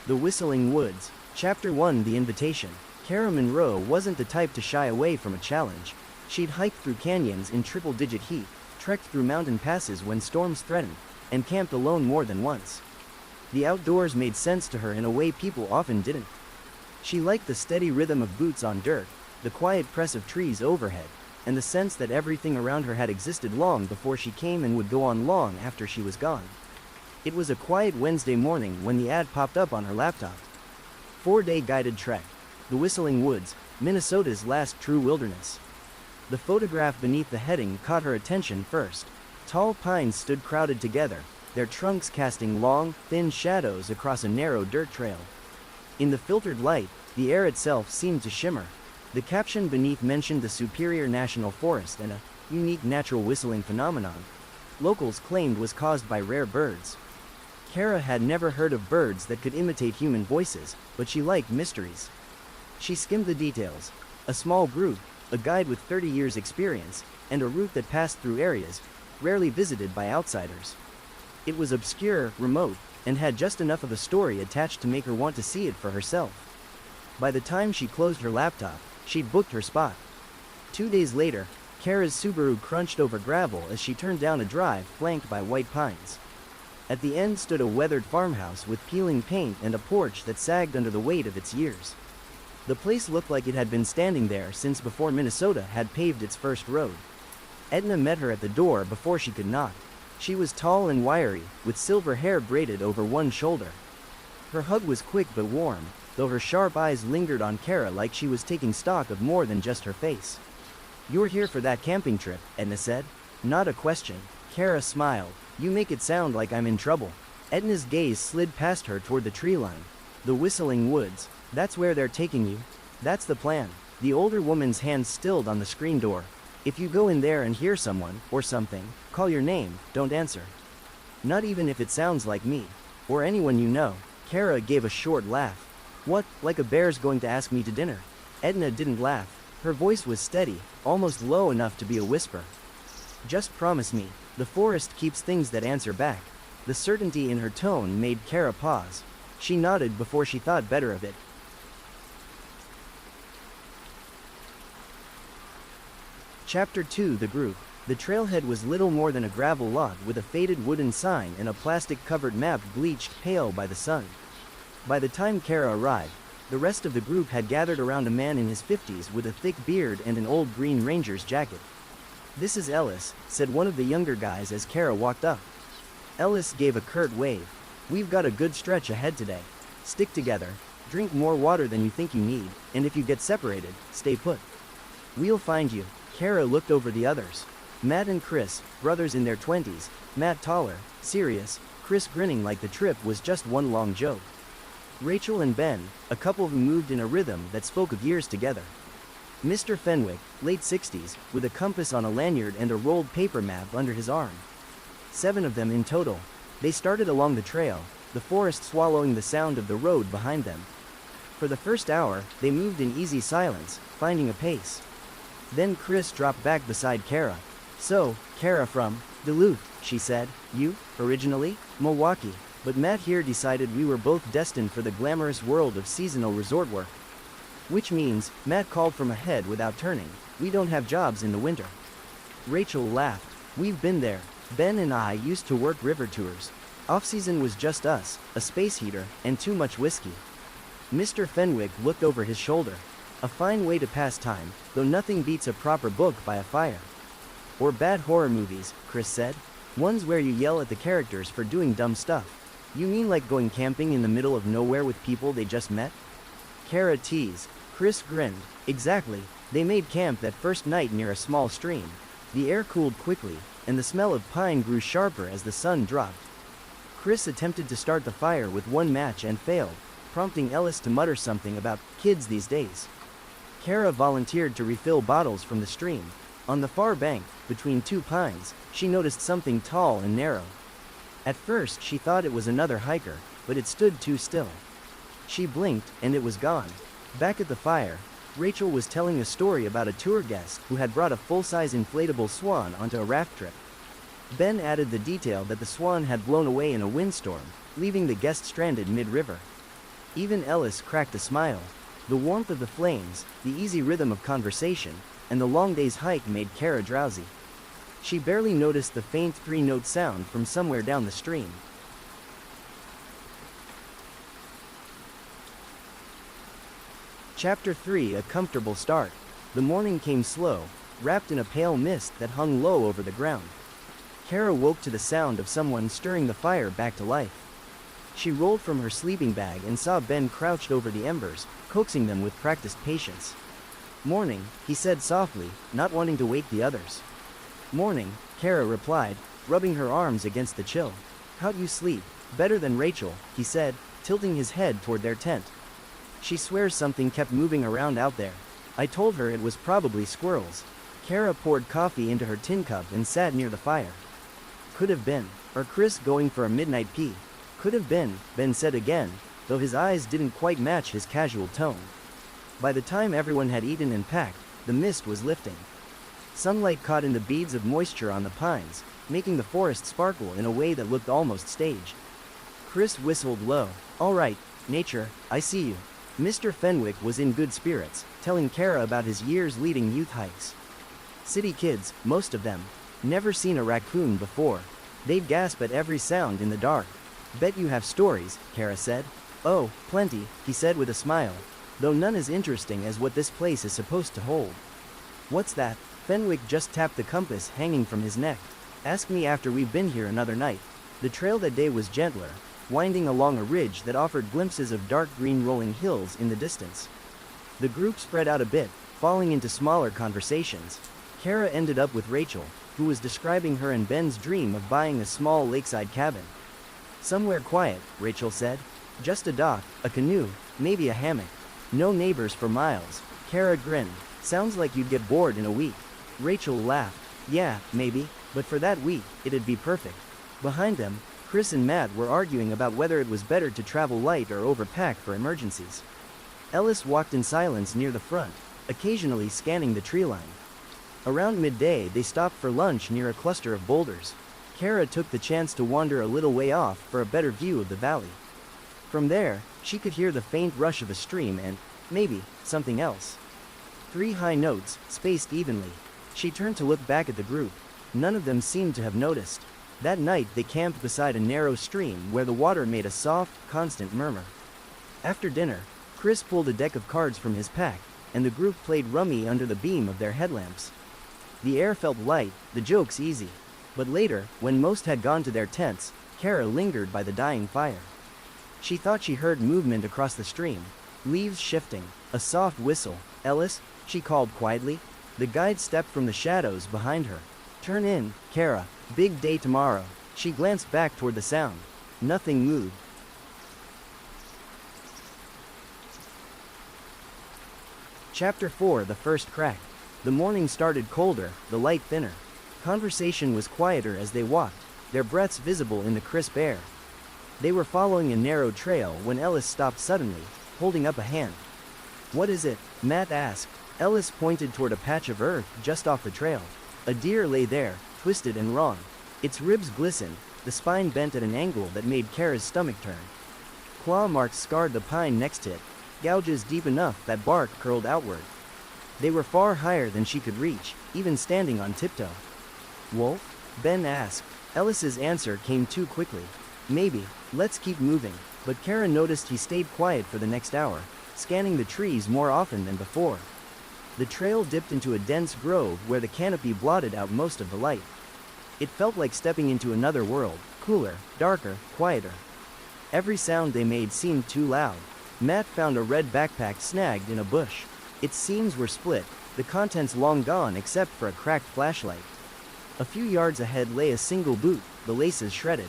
The Whistling Woods. Chapter 1. The Invitation. Kara Monroe wasn't the type to shy away from a challenge. She'd hiked through canyons in triple-digit heat, trekked through mountain passes when storms threatened, and camped alone more than once. The outdoors made sense to her in a way people often didn't. She liked the steady rhythm of boots on dirt, the quiet press of trees overhead, and the sense that everything around her had existed long before she came and would go on long after she was gone. It was a quiet Wednesday morning when the ad popped up on her laptop. 4-day guided trek. The Whistling Woods, Minnesota's last true wilderness. The photograph beneath the heading caught her attention first. Tall pines stood crowded together, their trunks casting long, thin shadows across a narrow dirt trail. In the filtered light, the air itself seemed to shimmer. The caption beneath mentioned the Superior National Forest and a unique natural whistling phenomenon locals claimed was caused by rare birds. Kara had never heard of birds that could imitate human voices, but she liked mysteries. She skimmed the details. A small group, a guide with 30 years' experience, and a route that passed through areas rarely visited by outsiders. It was obscure, remote, and had just enough of a story attached to make her want to see it for herself. By the time she closed her laptop, she'd booked her spot. 2 days later, Kara's Subaru crunched over gravel as she turned down a drive flanked by white pines. At the end stood a weathered farmhouse with peeling paint and a porch that sagged under the weight of its years. The place looked like it had been standing there since before Minnesota had paved its first road. Edna met her at the door before she could knock. She was tall and wiry, with silver hair braided over one shoulder. Her hug was quick but warm, though her sharp eyes lingered on Kara like she was taking stock of more than just her face. "You're here for that camping trip," Edna said. Not a question. Kara smiled. "You make it sound like I'm in trouble." Edna's gaze slid past her toward the tree line. "The Whistling Woods. That's where they're taking you." "That's the plan." The older woman's hand stilled on the screen door. "If you go in there and hear someone, or something, call your name, don't answer. Not even if it sounds like me. Or anyone you know." Kara gave a short laugh. "What, like a bear's going to ask me to dinner?" Edna didn't laugh. Her voice was steady, almost low enough to be a whisper. "Just promise me, the forest keeps things that answer back." The certainty in her tone made Kara pause. She nodded before she thought better of it. Chapter 2. The Group. The trailhead was little more than a gravel lot with a faded wooden sign and a plastic-covered map bleached pale by the sun. By the time Kara arrived, the rest of the group had gathered around a man in his 50s with a thick beard and an old Green Ranger's jacket. "This is Ellis," said one of the younger guys as Kara walked up. Ellis gave a curt wave. "We've got a good stretch ahead today. Stick together, drink more water than you think you need, and if you get separated, stay put. We'll find you." Kara looked over the others. Matt and Chris, brothers in their 20s, Matt taller, serious, Chris grinning like the trip was just one long joke. Rachel and Ben, a couple who moved in a rhythm that spoke of years together. Mr. Fenwick, late 60s, with a compass on a lanyard and a rolled paper map under his arm. 7 of them in total. They started along the trail, the forest swallowing the sound of the road behind them. For the first hour, they moved in easy silence, finding a pace. Then Chris dropped back beside Kara. "So, Kara from Duluth," she said. "You, originally, Milwaukee. But Matt here decided we were both destined for the glamorous world of seasonal resort work. Which means, Matt called from ahead without turning, we don't have jobs in the winter." Rachel laughed. "We've been there. Ben and I used to work river tours. Off-season was just us, a space heater, and too much whiskey." Mr. Fenwick looked over his shoulder. "A fine way to pass time, though nothing beats a proper book by a fire." "Or bad horror movies," Chris said. "Ones where you yell at the characters for doing dumb stuff." "You mean like going camping in the middle of nowhere with people they just met?" Kara teased. Chris grinned. "Exactly. They made camp that first night near a small stream. The air cooled quickly, and the smell of pine grew sharper as the sun dropped." Chris attempted to start the fire with one match and failed, prompting Ellis to mutter something about kids these days. Kara volunteered to refill bottles from the stream. On the far bank, between 2 pines, she noticed something tall and narrow. At first she thought it was another hiker, but it stood too still. She blinked, and it was gone. Back at the fire, Rachel was telling a story about a tour guest who had brought a full-size inflatable swan onto a raft trip. Ben added the detail that the swan had blown away in a windstorm, leaving the guest stranded mid-river. Even Ellis cracked a smile. The warmth of the flames, the easy rhythm of conversation, and the long day's hike made Kara drowsy. She barely noticed the faint three-note sound from somewhere down the stream. Chapter 3: A comfortable start. The morning came slow, wrapped in a pale mist that hung low over the ground. Kara woke to the sound of someone stirring the fire back to life. She rolled from her sleeping bag and saw Ben crouched over the embers, coaxing them with practiced patience. "Morning," he said softly, not wanting to wake the others. "Morning," Kara replied, rubbing her arms against the chill. "How'd you sleep?" "Better than Rachel," he said, tilting his head toward their tent. "She swears something kept moving around out there. I told her it was probably squirrels." Kara poured coffee into her tin cup and sat near the fire. "Could have been. Or Chris going for a midnight pee." "Could have been," Ben said again, though his eyes didn't quite match his casual tone. By the time everyone had eaten and packed, the mist was lifting. Sunlight caught in the beads of moisture on the pines, making the forest sparkle in a way that looked almost staged. Chris whistled low. "All right, nature, I see you." Mr. Fenwick was in good spirits, telling Kara about his years leading youth hikes. City kids, most of them. Never seen a raccoon before. They'd gasp at every sound in the dark. "Bet you have stories," Kara said. "Oh, plenty," he said with a smile, though none as interesting as what this place is supposed to hold. "What's that?" Fenwick just tapped the compass hanging from his neck. "Ask me after we've been here another night." The trail that day was gentler, winding along a ridge that offered glimpses of dark green rolling hills in the distance. The group spread out a bit, falling into smaller conversations. Kara ended up with Rachel, who was describing her and Ben's dream of buying a small lakeside cabin. "Somewhere quiet," Rachel said. "Just a dock, a canoe, maybe a hammock. No neighbors for miles." Kara grinned. "Sounds like you'd get bored in a week." Rachel laughed. "Yeah, maybe, but for that week, it'd be perfect." Behind them, Chris and Matt were arguing about whether it was better to travel light or overpack for emergencies. Ellis walked in silence near the front, occasionally scanning the tree line. Around midday, they stopped for lunch near a cluster of boulders. Kara took the chance to wander a little way off for a better view of the valley. From there, she could hear the faint rush of a stream and, maybe, something else. 3 high notes, spaced evenly. She turned to look back at the group. None of them seemed to have noticed. That night they camped beside a narrow stream where the water made a soft, constant murmur. After dinner, Chris pulled a deck of cards from his pack, and the group played rummy under the beam of their headlamps. The air felt light, the jokes easy. But later, when most had gone to their tents, Kara lingered by the dying fire. She thought she heard movement across the stream, leaves shifting, a soft whistle. "Ellis," she called quietly. The guide stepped from the shadows behind her. "Turn in, Kara. Big day tomorrow." She glanced back toward the sound. Nothing moved. Chapter 4: The First Crack. The morning started colder, the light thinner. Conversation was quieter as they walked, their breaths visible in the crisp air. They were following a narrow trail when Ellis stopped suddenly, holding up a hand. "What is it?" Matt asked. Ellis pointed toward a patch of earth just off the trail. A deer lay there, twisted and wrong. Its ribs glistened, the spine bent at an angle that made Kara's stomach turn. Claw marks scarred the pine next to it, gouges deep enough that bark curled outward. They were far higher than she could reach, even standing on tiptoe. "Wolf?" Ben asked. Ellis's answer came too quickly. "Maybe. Let's keep moving." But Kara noticed he stayed quiet for the next hour, scanning the trees more often than before. The trail dipped into a dense grove where the canopy blotted out most of the light. It felt like stepping into another world, cooler, darker, quieter. Every sound they made seemed too loud. Matt found a red backpack snagged in a bush. Its seams were split, the contents long gone except for a cracked flashlight. A few yards ahead lay a single boot, the laces shredded.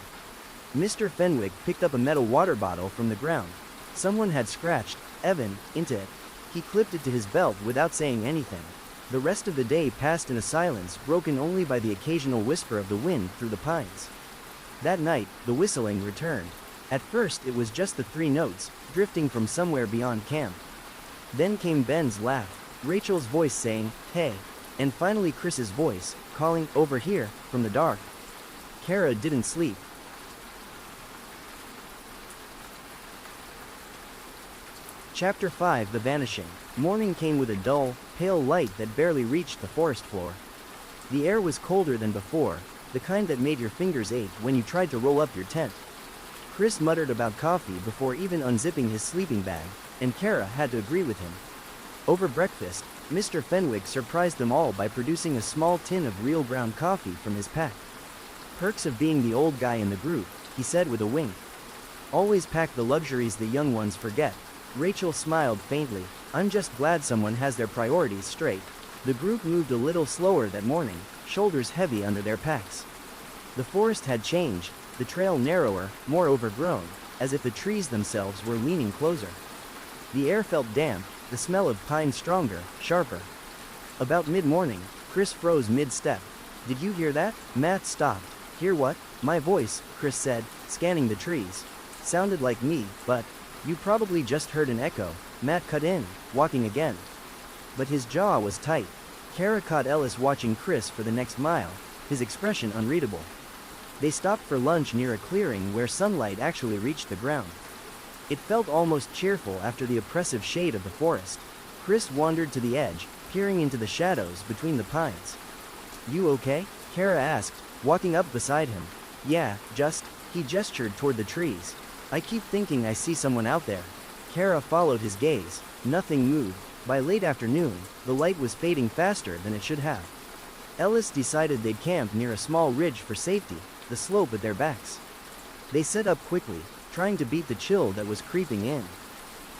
Mr. Fenwick picked up a metal water bottle from the ground. Someone had scratched Evan into it. He clipped it to his belt without saying anything. The rest of the day passed in a silence broken only by the occasional whisper of the wind through the pines. That night, the whistling returned. At first it was just the 3 notes, drifting from somewhere beyond camp. Then came Ben's laugh, Rachel's voice saying, "Hey," and finally Chris's voice, calling, "Over here," from the dark. Kara didn't sleep. Chapter 5 The Vanishing. Morning came with a dull, pale light that barely reached the forest floor. The air was colder than before, the kind that made your fingers ache when you tried to roll up your tent. Chris muttered about coffee before even unzipping his sleeping bag, and Kara had to agree with him. Over breakfast, Mr. Fenwick surprised them all by producing a small tin of real ground coffee from his pack. Perks of being the old guy in the group, he said with a wink. Always pack the luxuries the young ones forget. Rachel smiled faintly. I'm just glad someone has their priorities straight. The group moved a little slower that morning, shoulders heavy under their packs. The forest had changed, the trail narrower, more overgrown, as if the trees themselves were leaning closer. The air felt damp, the smell of pine stronger, sharper. About mid-morning, Chris froze mid-step. Did you hear that? Matt stopped. Hear what? My voice, Chris said, scanning the trees. Sounded like me, but you probably just heard an echo. Matt cut in, walking again. But his jaw was tight. Kara caught Ellis watching Chris for the next mile, his expression unreadable. They stopped for lunch near a clearing where sunlight actually reached the ground. It felt almost cheerful after the oppressive shade of the forest. Chris wandered to the edge, peering into the shadows between the pines. You okay? Kara asked, walking up beside him. Yeah, he gestured toward the trees. I keep thinking I see someone out there. Kara followed his gaze. Nothing moved. By late afternoon, the light was fading faster than it should have. Ellis decided they'd camp near a small ridge for safety, the slope at their backs. They set up quickly, trying to beat the chill that was creeping in.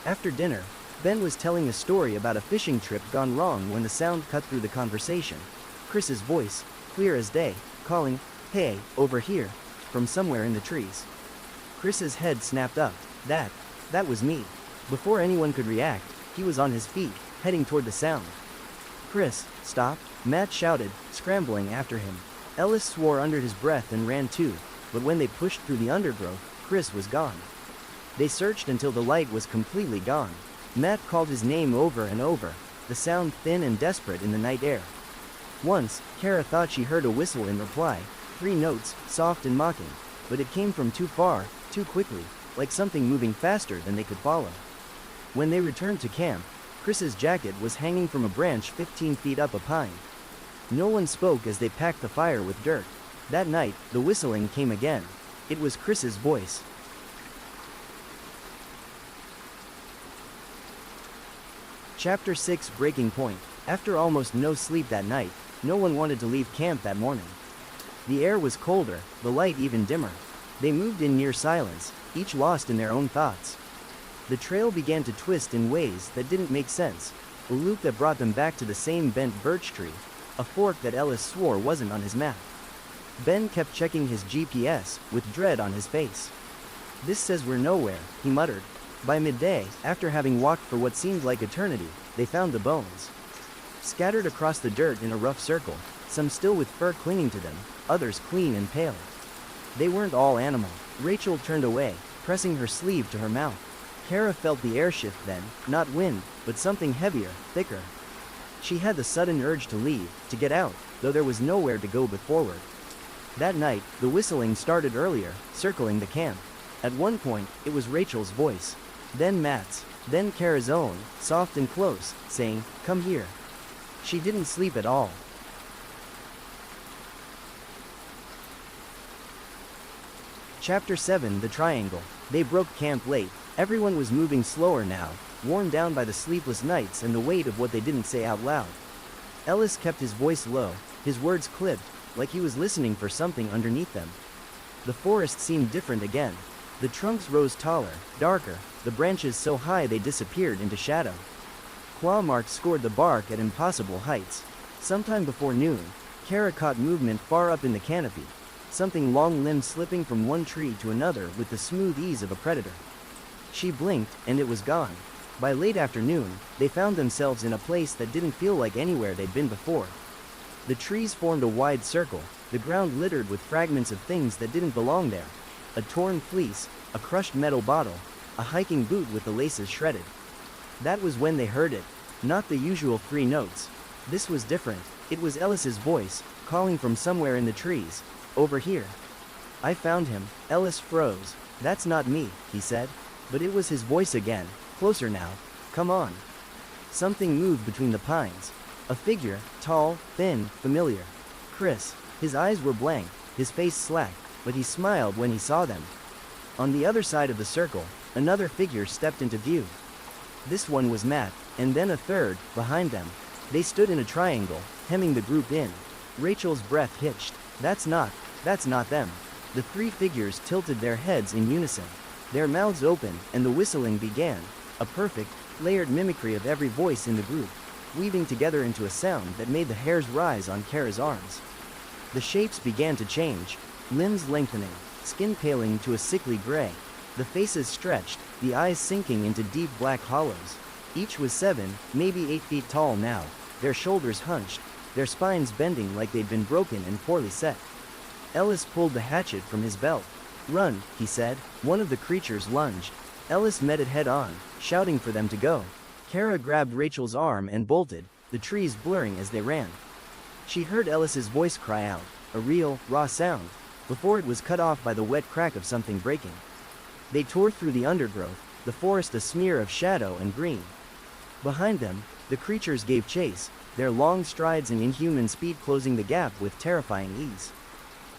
After dinner, Ben was telling a story about a fishing trip gone wrong when the sound cut through the conversation. Chris's voice, clear as day, calling, "Hey, over here," from somewhere in the trees. Chris's head snapped up. That was me. Before anyone could react, he was on his feet, heading toward the sound. Chris, stop, Matt shouted, scrambling after him. Ellis swore under his breath and ran too, but when they pushed through the undergrowth, Chris was gone. They searched until the light was completely gone. Matt called his name over and over, the sound thin and desperate in the night air. Once, Kara thought she heard a whistle in reply, 3 notes, soft and mocking, but it came from too far, too quickly, like something moving faster than they could follow. When they returned to camp, Chris's jacket was hanging from a branch 15 feet up a pine. No one spoke as they packed the fire with dirt. That night, the whistling came again. It was Chris's voice. Chapter 6 Breaking Point. After almost no sleep that night, no one wanted to leave camp that morning. The air was colder, the light even dimmer. They moved in near silence, each lost in their own thoughts. The trail began to twist in ways that didn't make sense, a loop that brought them back to the same bent birch tree, a fork that Ellis swore wasn't on his map. Ben kept checking his GPS, with dread on his face. This says we're nowhere, he muttered. By midday, after having walked for what seemed like eternity, they found the bones. Scattered across the dirt in a rough circle, some still with fur clinging to them, others clean and pale. They weren't all animal. Rachel turned away, pressing her sleeve to her mouth. Kara felt the air shift then, not wind, but something heavier, thicker. She had the sudden urge to leave, to get out, though there was nowhere to go but forward. That night, the whistling started earlier, circling the camp. At one point, it was Rachel's voice. Then Matt's, then Kara's own, soft and close, saying, "Come here." She didn't sleep at all. Chapter 7 The Triangle. They broke camp late. Everyone was moving slower now, worn down by the sleepless nights and the weight of what they didn't say out loud. Ellis kept his voice low, his words clipped, like he was listening for something underneath them. The forest seemed different again. The trunks rose taller, darker, the branches so high they disappeared into shadow. Claw marks scored the bark at impossible heights. Sometime before noon, Kara caught movement far up in the canopy, something long-limbed slipping from one tree to another with the smooth ease of a predator. She blinked, and it was gone. By late afternoon, they found themselves in a place that didn't feel like anywhere they'd been before. The trees formed a wide circle, the ground littered with fragments of things that didn't belong there. A torn fleece, a crushed metal bottle, a hiking boot with the laces shredded. That was when they heard it, not the usual 3 notes. This was different. It was Ellis's voice, calling from somewhere in the trees. Over here. I found him. Ellis froze. That's not me, he said. But it was his voice again, closer now, Come on. Something moved between the pines. A figure, tall, thin, familiar. Chris. His eyes were blank, his face slack, but he smiled when he saw them. On the other side of the circle, another figure stepped into view. This one was Matt, and then a third, behind them. They stood in a triangle, hemming the group in. Rachel's breath hitched. That's not them. The three figures tilted their heads in unison. Their mouths opened, and the whistling began, a perfect, layered mimicry of every voice in the group, weaving together into a sound that made the hairs rise on Kara's arms. The shapes began to change, limbs lengthening, skin paling to a sickly gray. The faces stretched, the eyes sinking into deep black hollows. Each was 7, maybe 8 feet tall now, their shoulders hunched, their spines bending like they'd been broken and poorly set. Ellis pulled the hatchet from his belt. Run, he said. One of the creatures lunged. Ellis met it head on, shouting for them to go. Kara grabbed Rachel's arm and bolted, the trees blurring as they ran. She heard Ellis's voice cry out, a real, raw sound, before it was cut off by the wet crack of something breaking. They tore through the undergrowth, the forest a smear of shadow and green. Behind them, the creatures gave chase, their long strides and inhuman speed closing the gap with terrifying ease.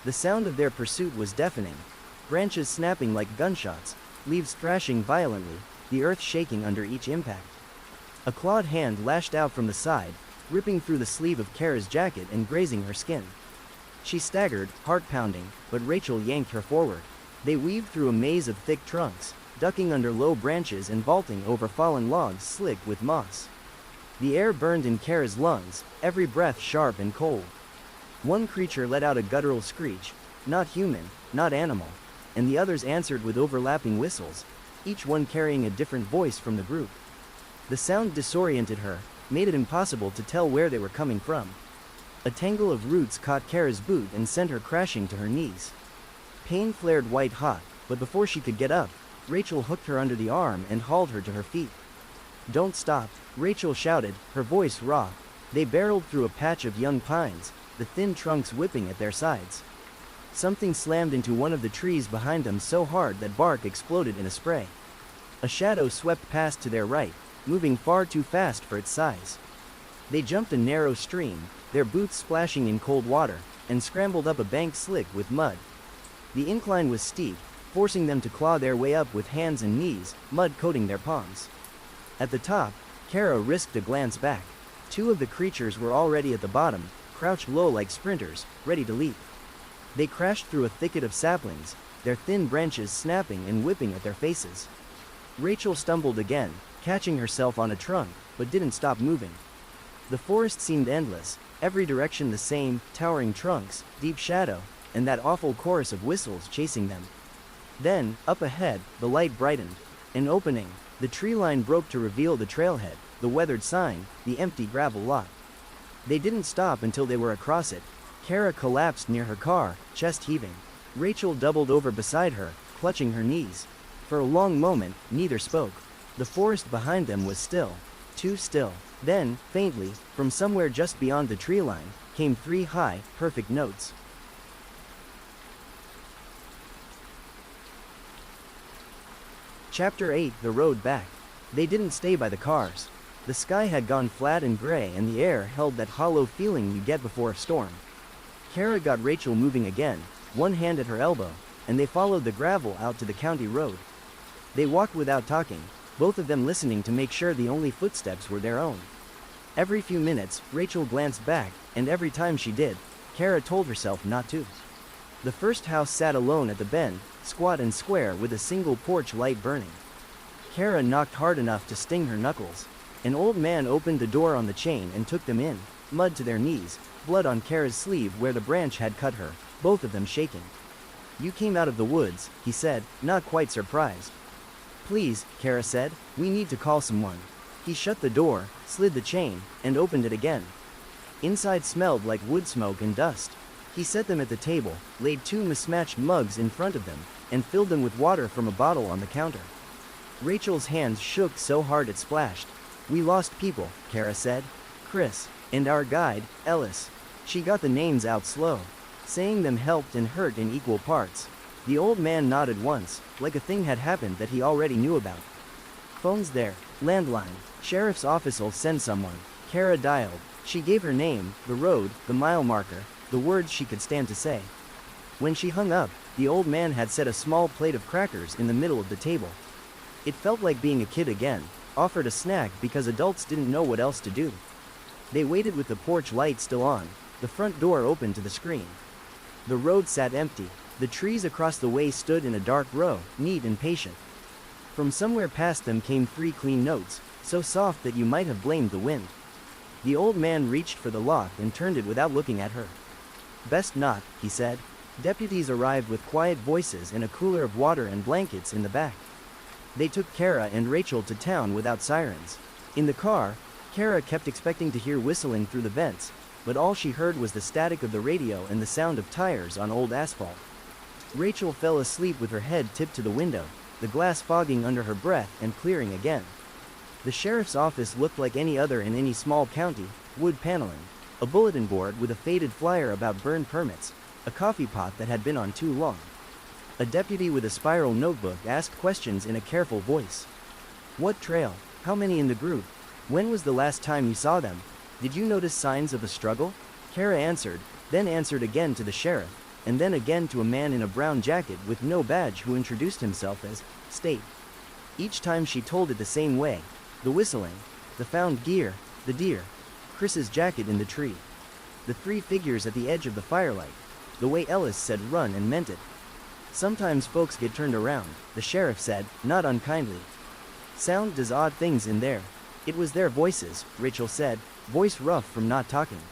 The sound of their pursuit was deafening, branches snapping like gunshots, leaves thrashing violently, the earth shaking under each impact. A clawed hand lashed out from the side, ripping through the sleeve of Kara's jacket and grazing her skin. She staggered, heart pounding, but Rachel yanked her forward. They weaved through a maze of thick trunks, ducking under low branches and vaulting over fallen logs slick with moss. The air burned in Kara's lungs, every breath sharp and cold. One creature let out a guttural screech, not human, not animal, and the others answered with overlapping whistles, each one carrying a different voice from the group. The sound disoriented her, made it impossible to tell where they were coming from. A tangle of roots caught Kara's boot and sent her crashing to her knees. Pain flared white hot, but before she could get up, Rachel hooked her under the arm and hauled her to her feet. Don't stop, Rachel shouted, her voice raw. They barreled through a patch of young pines, the thin trunks whipping at their sides. Something slammed into one of the trees behind them so hard that bark exploded in a spray. A shadow swept past to their right, moving far too fast for its size. They jumped a narrow stream, their boots splashing in cold water, and scrambled up a bank slick with mud. The incline was steep, forcing them to claw their way up with hands and knees, mud coating their palms. At the top, Kara risked a glance back. Two of the creatures were already at the bottom, crouched low like sprinters, ready to leap. They crashed through a thicket of saplings, their thin branches snapping and whipping at their faces. Rachel stumbled again, catching herself on a trunk, but didn't stop moving. The forest seemed endless, every direction the same, towering trunks, deep shadow, and that awful chorus of whistles chasing them. Then, up ahead, the light brightened. An opening. The tree line broke to reveal the trailhead, the weathered sign, the empty gravel lot. They didn't stop until they were across it. Kara collapsed near her car, chest heaving. Rachel doubled over beside her, clutching her knees. For a long moment, neither spoke. The forest behind them was still. Too still. Then, faintly, from somewhere just beyond the tree line, came 3 high, perfect notes. Chapter 8: The Road Back. They didn't stay by the cars. The sky had gone flat and gray and the air held that hollow feeling you get before a storm. Kara got Rachel moving again, one hand at her elbow, and they followed the gravel out to the county road. They walked without talking, both of them listening to make sure the only footsteps were their own. Every few minutes, Rachel glanced back, and every time she did, Kara told herself not to. The first house sat alone at the bend, squat and square with a single porch light burning. Kara knocked hard enough to sting her knuckles. An old man opened the door on the chain and took them in, mud to their knees, blood on Kara's sleeve where the branch had cut her, both of them shaking. "You came out of the woods," he said, not quite surprised. "Please," Kara said, "we need to call someone." He shut the door, slid the chain, and opened it again. Inside smelled like wood smoke and dust. He set them at the table, laid 2 mismatched mugs in front of them, and filled them with water from a bottle on the counter. Rachel's hands shook so hard it splashed. "We lost people," Kara said. "Chris, and our guide, Ellis." She got the names out slow. Saying them helped and hurt in equal parts. The old man nodded once, like a thing had happened that he already knew about. Phone's there. Landline. Sheriff's office'll send someone. Kara dialed. She gave her name, the road, the mile marker, the words she could stand to say. When she hung up, the old man had set a small plate of crackers in the middle of the table. It felt like being a kid again, offered a snack because adults didn't know what else to do. They waited with the porch light still on, the front door open to the screen. The road sat empty. The trees across the way stood in a dark row, neat and patient. From somewhere past them came 3 clean notes, so soft that you might have blamed the wind. The old man reached for the lock and turned it without looking at her. "Best not," he said. Deputies arrived with quiet voices and a cooler of water and blankets in the back. They took Kara and Rachel to town without sirens. In the car, Kara kept expecting to hear whistling through the vents, but all she heard was the static of the radio and the sound of tires on old asphalt. Rachel fell asleep with her head tipped to the window, the glass fogging under her breath and clearing again. The sheriff's office looked like any other in any small county: wood paneling, a bulletin board with a faded flyer about burn permits, a coffee pot that had been on too long. A deputy with a spiral notebook asked questions in a careful voice. "What trail? How many in the group? When was the last time you saw them? Did you notice signs of a struggle?" Kara answered, then answered again to the sheriff, and then again to a man in a brown jacket with no badge who introduced himself as State. Each time she told it the same way: the whistling, the found gear, the deer, Chris's jacket in the tree, the 3 figures at the edge of the firelight, the way Ellis said run and meant it. "Sometimes folks get turned around," the sheriff said, not unkindly. "Sound does odd things in there." "It was their voices," Rachel said, voice rough from not talking.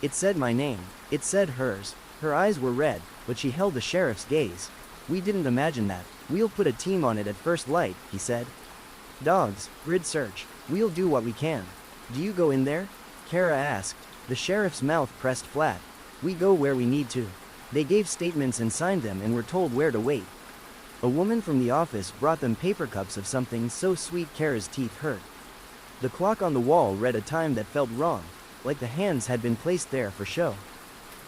"It said my name. It said hers." Her eyes were red, but she held the sheriff's gaze. "We didn't imagine that. We'll put a team on it at first light," he said. "Dogs, grid search. We'll do what we can." "Do you go in there?" Kara asked. The sheriff's mouth pressed flat. "We go where we need to." They gave statements and signed them and were told where to wait. A woman from the office brought them paper cups of something so sweet Kara's teeth hurt. The clock on the wall read a time that felt wrong, like the hands had been placed there for show.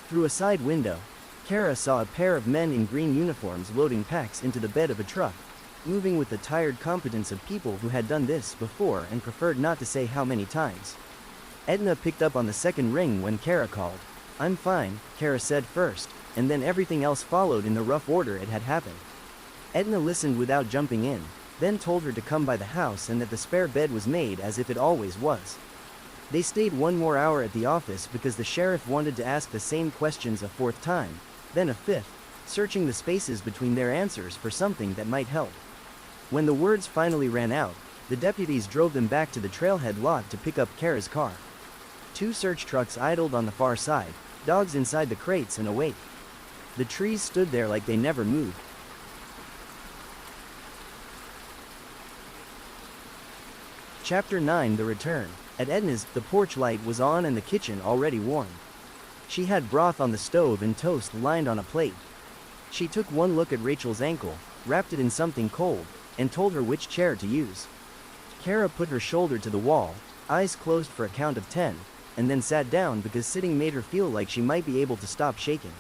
Through a side window, Kara saw a pair of men in green uniforms loading packs into the bed of a truck, moving with the tired competence of people who had done this before and preferred not to say how many times. Edna picked up on the second ring when Kara called. "I'm fine," Kara said first, and then everything else followed in the rough order it had happened. Edna listened without jumping in, then told her to come by the house and that the spare bed was made as if it always was. They stayed 1 more hour at the office because the sheriff wanted to ask the same questions a 4th time, then a 5th, searching the spaces between their answers for something that might help. When the words finally ran out, the deputies drove them back to the trailhead lot to pick up Kara's car. 2 search trucks idled on the far side, dogs inside the crates and awake. The trees stood there like they never moved. Chapter 9: The Return. At Edna's, the porch light was on and the kitchen already warm. She had broth on the stove and toast lined on a plate. She took one look at Rachel's ankle, wrapped it in something cold, and told her which chair to use. Kara put her shoulder to the wall, eyes closed for a count of 10, and then sat down because sitting made her feel like she might be able to stop shaking.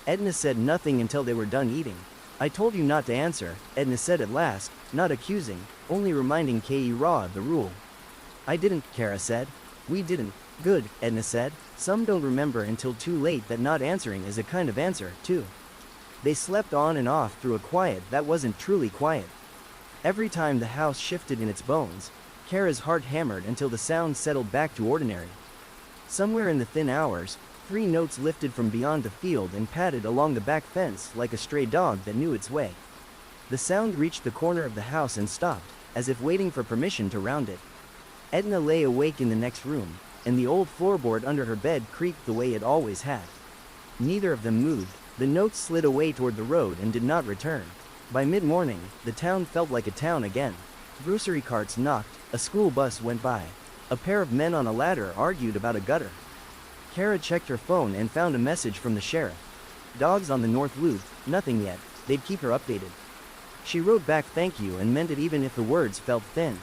Edna said nothing until they were done eating. "I told you not to answer," Edna said at last, not accusing, only reminding Kara the rule. "I didn't," Kara said. "We didn't." "Good," Edna said. "Some don't remember until too late that not answering is a kind of answer, too." They slept on and off through a quiet that wasn't truly quiet. Every time the house shifted in its bones, Kara's heart hammered until the sound settled back to ordinary. Somewhere in the thin hours, 3 notes lifted from beyond the field and padded along the back fence like a stray dog that knew its way. The sound reached the corner of the house and stopped, as if waiting for permission to round it. Edna lay awake in the next room, and the old floorboard under her bed creaked the way it always had. Neither of them moved. The notes slid away toward the road and did not return. By mid-morning, the town felt like a town again. Grocery carts knocked, a school bus went by. A pair of men on a ladder argued about a gutter. Kara checked her phone and found a message from the sheriff. "Dogs on the North Loop, nothing yet, they'd keep her updated." She wrote back thank you and meant it even if the words felt thin.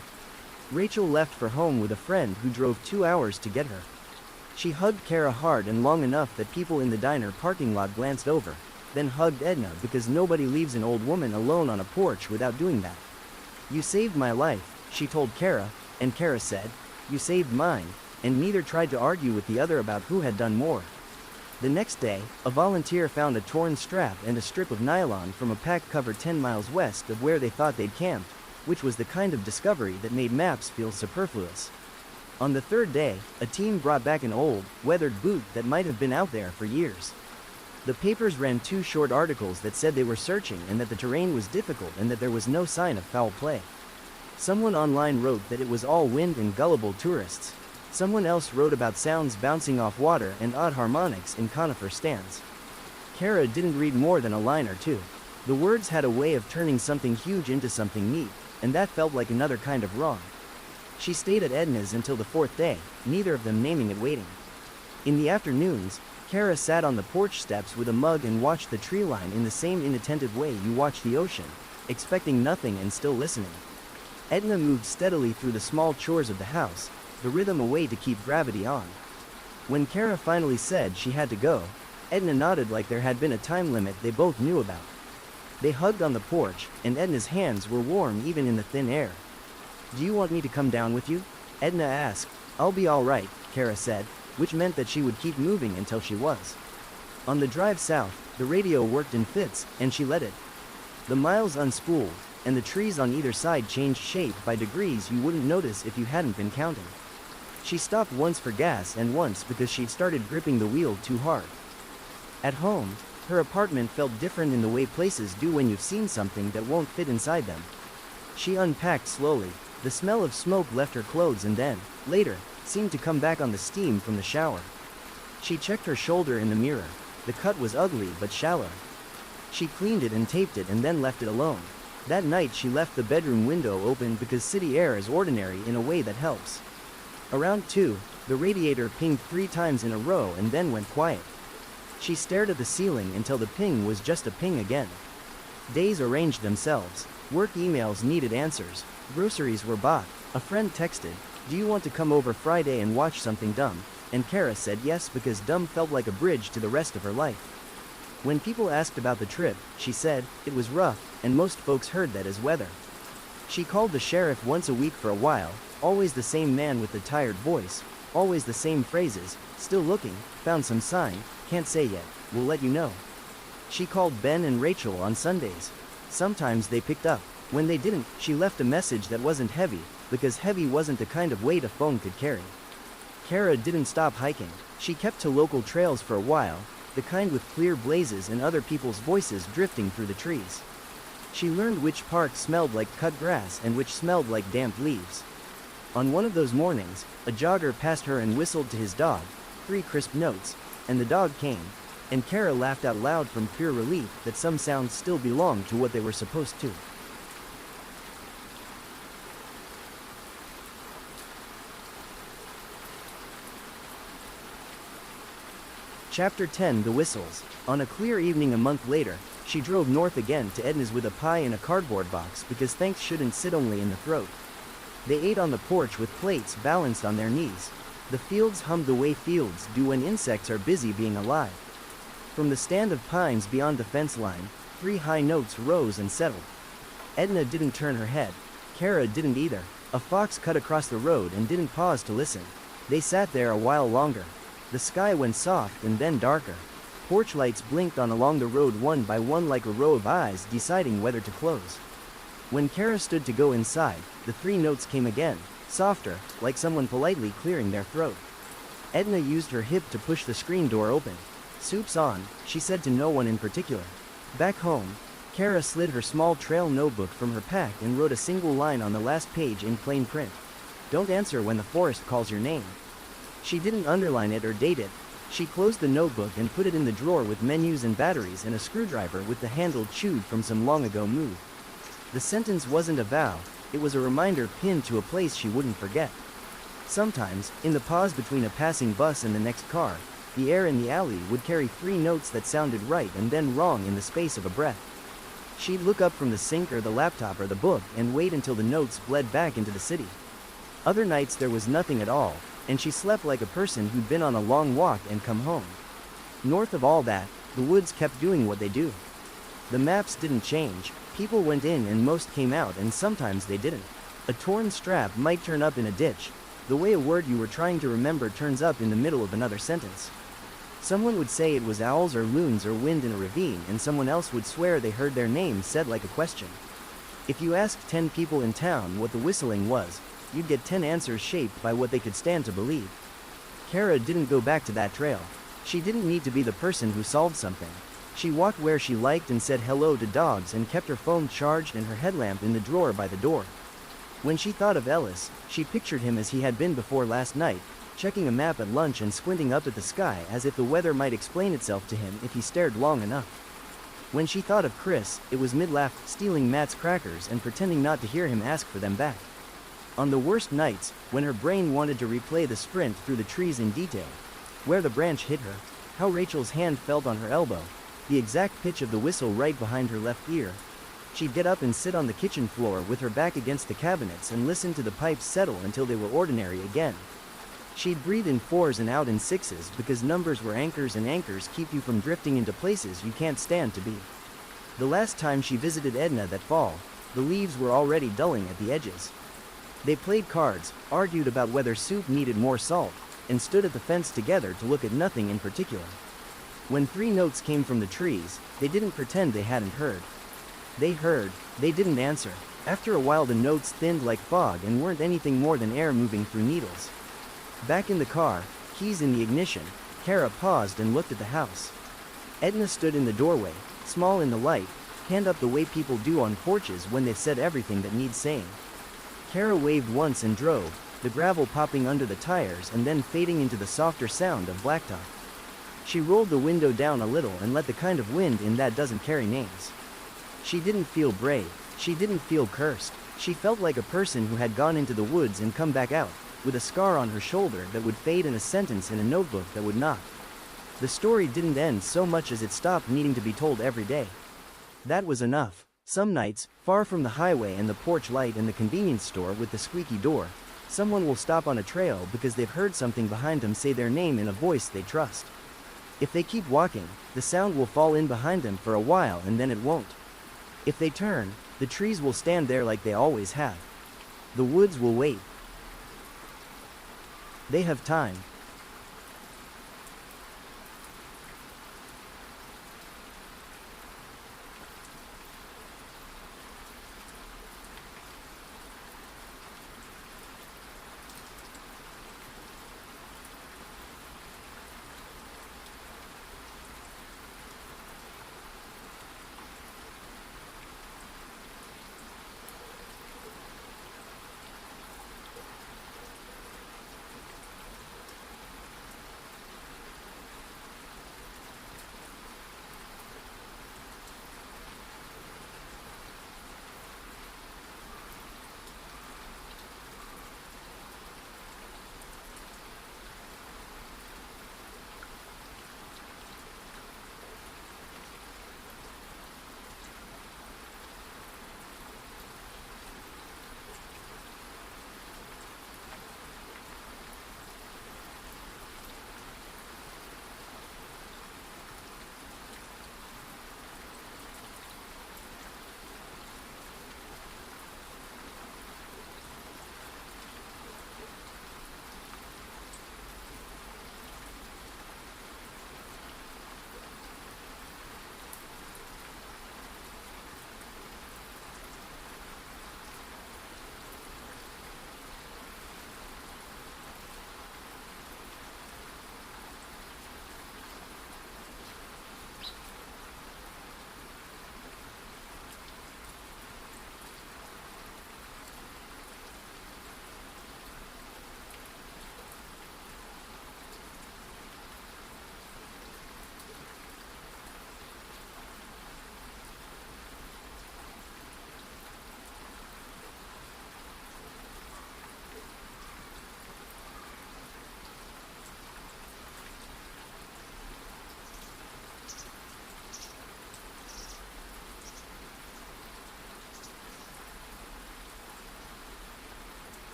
Rachel left for home with a friend who drove 2 hours to get her. She hugged Kara hard and long enough that people in the diner parking lot glanced over, then hugged Edna because nobody leaves an old woman alone on a porch without doing that. "You saved my life," she told Kara, and Kara said, "You saved mine," and neither tried to argue with the other about who had done more. The next day, a volunteer found a torn strap and a strip of nylon from a pack cover 10 miles west of where they thought they'd camped, which was the kind of discovery that made maps feel superfluous. On the third day, a team brought back an old, weathered boot that might have been out there for years. The papers ran 2 short articles that said they were searching and that the terrain was difficult and that there was no sign of foul play. Someone online wrote that it was all wind and gullible tourists. Someone else wrote about sounds bouncing off water and odd harmonics in conifer stands. Kara didn't read more than a line or two. The words had a way of turning something huge into something neat, and that felt like another kind of wrong. She stayed at Edna's until the 4th day, neither of them naming it waiting. In the afternoons, Kara sat on the porch steps with a mug and watched the tree line in the same inattentive way you watch the ocean, expecting nothing and still listening. Edna moved steadily through the small chores of the house, the rhythm a way to keep gravity on. When Kara finally said she had to go, Edna nodded like there had been a time limit they both knew about. They hugged on the porch, and Edna's hands were warm even in the thin air. "Do you want me to come down with you?" Edna asked. "I'll be all right," Kara said, which meant that she would keep moving until she was. On the drive south, the radio worked in fits, and she let it. The miles unspooled, and the trees on either side changed shape by degrees you wouldn't notice if you hadn't been counting. She stopped once for gas and once because she'd started gripping the wheel too hard. At home, her apartment felt different in the way places do when you've seen something that won't fit inside them. She unpacked slowly. The smell of smoke left her clothes and then, later, seemed to come back on the steam from the shower. She checked her shoulder in the mirror. The cut was ugly but shallow. She cleaned it and taped it and then left it alone. That night she left the bedroom window open because city air is ordinary in a way that helps. Around 2, the radiator pinged 3 times in a row and then went quiet. She stared at the ceiling until the ping was just a ping again. Days arranged themselves. Work emails needed answers. Groceries were bought. A friend texted, "Do you want to come over Friday and watch something dumb?" And Kara said yes because dumb felt like a bridge to the rest of her life. When people asked about the trip, she said, it was rough, and most folks heard that as weather. She called the sheriff once a week for a while, always the same man with the tired voice, always the same phrases, "Still looking, found some sign, can't say yet, we'll let you know." She called Ben and Rachel on Sundays. Sometimes they picked up. When they didn't, she left a message that wasn't heavy, because heavy wasn't the kind of weight a phone could carry. Kara didn't stop hiking. She kept to local trails for a while, the kind with clear blazes and other people's voices drifting through the trees. She learned which parts smelled like cut grass and which smelled like damp leaves. On one of those mornings, a jogger passed her and whistled to his dog, 3 crisp notes, and the dog came, and Kara laughed out loud from pure relief that some sounds still belonged to what they were supposed to. Chapter 10: The Whistles. On a clear evening a month later, she drove north again to Edna's with a pie in a cardboard box because thanks shouldn't sit only in the throat. They ate on the porch with plates balanced on their knees. The fields hummed the way fields do when insects are busy being alive. From the stand of pines beyond the fence line, 3 high notes rose and settled. Edna didn't turn her head. Kara didn't either. A fox cut across the road and didn't pause to listen. They sat there a while longer. The sky went soft and then darker. Porch lights blinked on along the road one by one like a row of eyes deciding whether to close. When Kara stood to go inside, the 3 notes came again, softer, like someone politely clearing their throat. Edna used her hip to push the screen door open. "Soup's on," she said to no one in particular. Back home, Kara slid her small trail notebook from her pack and wrote a single line on the last page in plain print. "Don't answer when the forest calls your name." She didn't underline it or date it. She closed the notebook and put it in the drawer with menus and batteries and a screwdriver with the handle chewed from some long ago move. The sentence wasn't a vow, it was a reminder pinned to a place she wouldn't forget. Sometimes, in the pause between a passing bus and the next car, the air in the alley would carry 3 notes that sounded right and then wrong in the space of a breath. She'd look up from the sink or the laptop or the book and wait until the notes bled back into the city. Other nights there was nothing at all, and she slept like a person who'd been on a long walk and come home. North of all that, the woods kept doing what they do. The maps didn't change, people went in and most came out and sometimes they didn't. A torn strap might turn up in a ditch, the way a word you were trying to remember turns up in the middle of another sentence. Someone would say it was owls or loons or wind in a ravine, and someone else would swear they heard their name said like a question. If you asked 10 people in town what the whistling was, you'd get 10 answers shaped by what they could stand to believe. Kara didn't go back to that trail. She didn't need to be the person who solved something. She walked where she liked and said hello to dogs and kept her phone charged and her headlamp in the drawer by the door. When she thought of Ellis, she pictured him as he had been before last night, checking a map at lunch and squinting up at the sky as if the weather might explain itself to him if he stared long enough. When she thought of Chris, it was mid-laugh, stealing Matt's crackers and pretending not to hear him ask for them back. On the worst nights, when her brain wanted to replay the sprint through the trees in detail, where the branch hit her, how Rachel's hand felt on her elbow, the exact pitch of the whistle right behind her left ear, she'd get up and sit on the kitchen floor with her back against the cabinets and listen to the pipes settle until they were ordinary again. She'd breathe in 4s and out in 6s because numbers were anchors and anchors keep you from drifting into places you can't stand to be. The last time she visited Edna that fall, the leaves were already dulling at the edges. They played cards, argued about whether soup needed more salt, and stood at the fence together to look at nothing in particular. When 3 notes came from the trees, they didn't pretend they hadn't heard. They heard, they didn't answer. After a while the notes thinned like fog and weren't anything more than air moving through needles. Back in the car, keys in the ignition, Kara paused and looked at the house. Edna stood in the doorway, small in the light, hand up the way people do on porches when they've said everything that needs saying. Kara waved once and drove, the gravel popping under the tires and then fading into the softer sound of blacktop. She rolled the window down a little and let the kind of wind in that doesn't carry names. She didn't feel brave, she didn't feel cursed, she felt like a person who had gone into the woods and come back out, with a scar on her shoulder that would fade and a sentence in a notebook that would not. The story didn't end so much as it stopped needing to be told every day. That was enough. Some nights, far from the highway and the porch light and the convenience store with the squeaky door, someone will stop on a trail because they've heard something behind them say their name in a voice they trust. If they keep walking, the sound will fall in behind them for a while and then it won't. If they turn, the trees will stand there like they always have. The woods will wait. They have time.